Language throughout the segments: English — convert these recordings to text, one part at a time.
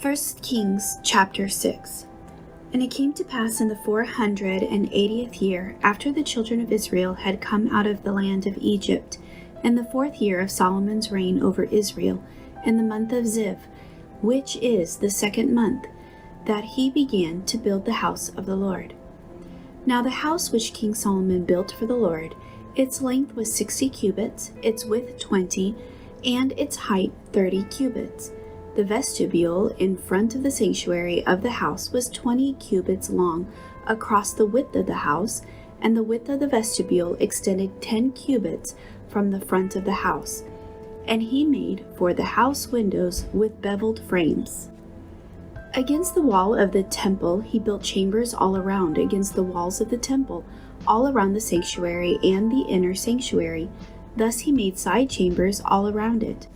1 Kings chapter 6. And it came to pass in the 480th year, after the children of Israel had come out of the land of Egypt, in the 4th year of Solomon's reign over Israel, in the month of Ziv, which is the 2nd month, that he began to build the house of the Lord. Now the house which King Solomon built for the Lord, its length was 60 cubits, its width 20, and its height 30 cubits. The vestibule in front of the sanctuary of the house was 20 cubits long across the width of the house, and the width of the vestibule extended 10 cubits from the front of the house. And he made for the house windows with beveled frames. Against the wall of the temple he built chambers all around, against the walls of the temple, all around the sanctuary and the inner sanctuary. Thus he made side chambers all around it.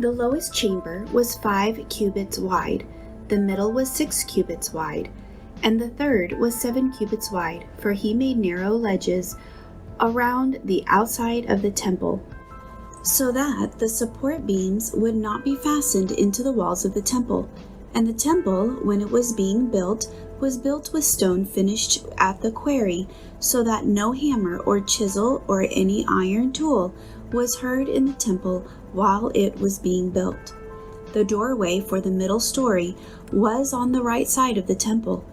The lowest chamber was 5 cubits wide, the middle was 6 cubits wide, and the third was 7 cubits wide, for he made narrow ledges around the outside of the temple, so that the support beams would not be fastened into the walls of the temple. And the temple, when it was being built, was built with stone finished at the quarry, so that no hammer or chisel or any iron tool was heard in the temple while it was being built. The doorway for the middle story was on the right side of the temple.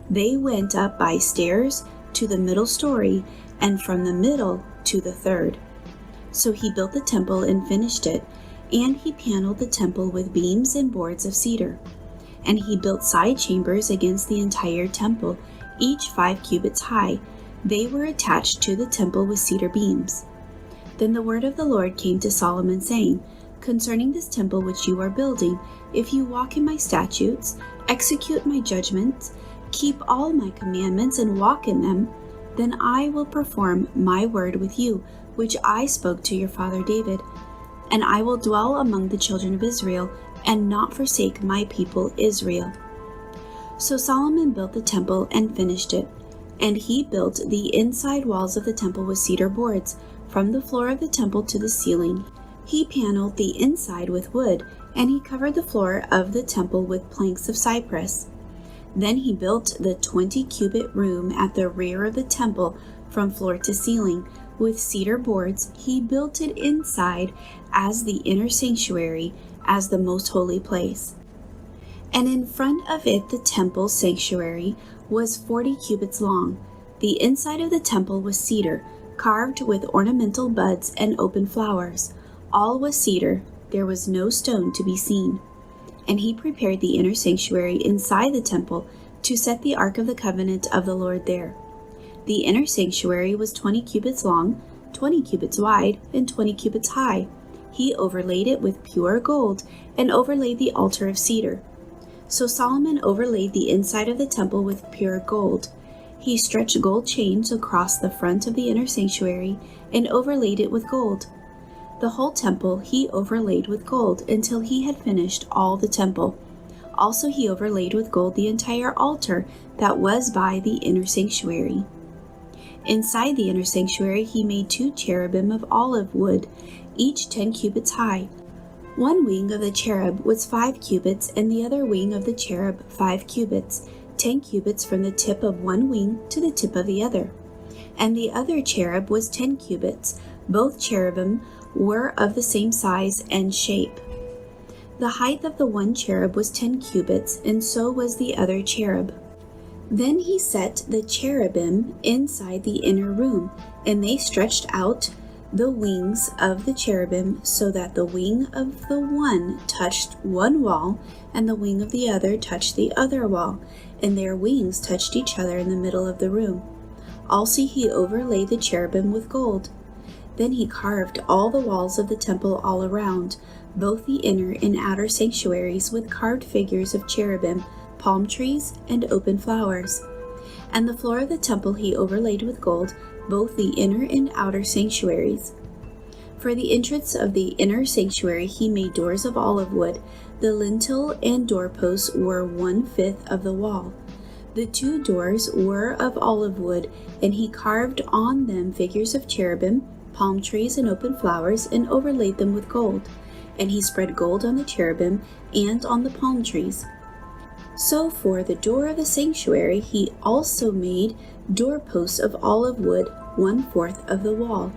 They went up by stairs to the middle story, and from the middle to the third. So he built the temple and finished it, and he paneled the temple with beams and boards of cedar. And he built side chambers against the entire temple, each 5 cubits high. They were attached to the temple with cedar beams. Then the word of the Lord came to Solomon, saying, Concerning this temple which you are building, if you walk in my statutes, execute my judgments, keep all my commandments, and walk in them, then I will perform my word with you, which I spoke to your father David. And I will dwell among the children of Israel, and not forsake my people Israel. So Solomon built the temple and finished it. And he built the inside walls of the temple with cedar boards, from the floor of the temple to the ceiling. He paneled the inside with wood, and he covered the floor of the temple with planks of cypress. Then he built the 20-cubit room at the rear of the temple from floor to ceiling. With cedar boards, he built it inside as the inner sanctuary, as the most holy place. And in front of it the temple sanctuary was 40 cubits long. The inside of the temple was cedar, carved with ornamental buds and open flowers. All was cedar, there was no stone to be seen. And he prepared the inner sanctuary inside the temple to set the ark of the covenant of the Lord there. The inner sanctuary was 20 cubits long, 20 cubits wide, and 20 cubits high. He overlaid it with pure gold, and overlaid the altar of cedar. So Solomon overlaid the inside of the temple with pure gold. He stretched gold chains across the front of the inner sanctuary, and overlaid it with gold. The whole temple he overlaid with gold until he had finished all the temple. Also he overlaid with gold the entire altar that was by the inner sanctuary. Inside the inner sanctuary he made 2 cherubim of olive wood, each 10 cubits high. One wing of the cherub was 5 cubits, and the other wing of the cherub 5 cubits, 10 cubits from the tip of one wing to the tip of the other. And the other cherub was 10 cubits. Both cherubim were of the same size and shape. The height of the one cherub was 10 cubits, and so was the other cherub. Then he set the cherubim inside the inner room, and they stretched out the wings of the cherubim, so that the wing of the one touched one wall, and the wing of the other touched the other wall, and their wings touched each other in the middle of the room. Also he overlaid the cherubim with gold. Then he carved all the walls of the temple all around, both the inner and outer sanctuaries, with carved figures of cherubim, palm trees, and open flowers. And the floor of the temple he overlaid with gold, both the inner and outer sanctuaries. For the entrance of the inner sanctuary he made doors of olive wood. The lintel and doorposts were 1/5 of the wall. The 2 doors were of olive wood, and he carved on them figures of cherubim, palm trees, and open flowers, and overlaid them with gold. And he spread gold on the cherubim and on the palm trees. So for the door of the sanctuary he also made doorposts of olive wood, 1/4 of the wall.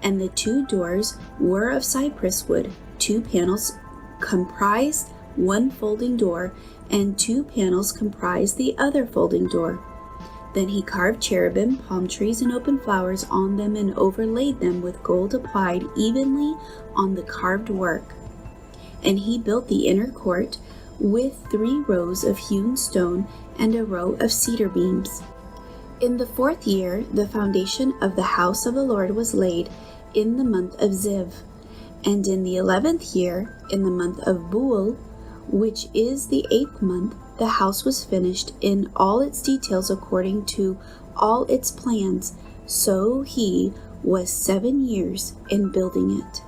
And the 2 doors were of cypress wood. 2 panels comprised one folding door, and 2 panels comprised the other folding door. Then he carved cherubim, palm trees, and open flowers on them, and overlaid them with gold applied evenly on the carved work. And he built the inner court with 3 rows of hewn stone and a row of cedar beams. In the 4th year, the foundation of the house of the Lord was laid in the month of Ziv. And in the 11th year, in the month of Bul, which is the 8th month, the house was finished in all its details according to all its plans. So he was 7 years in building it.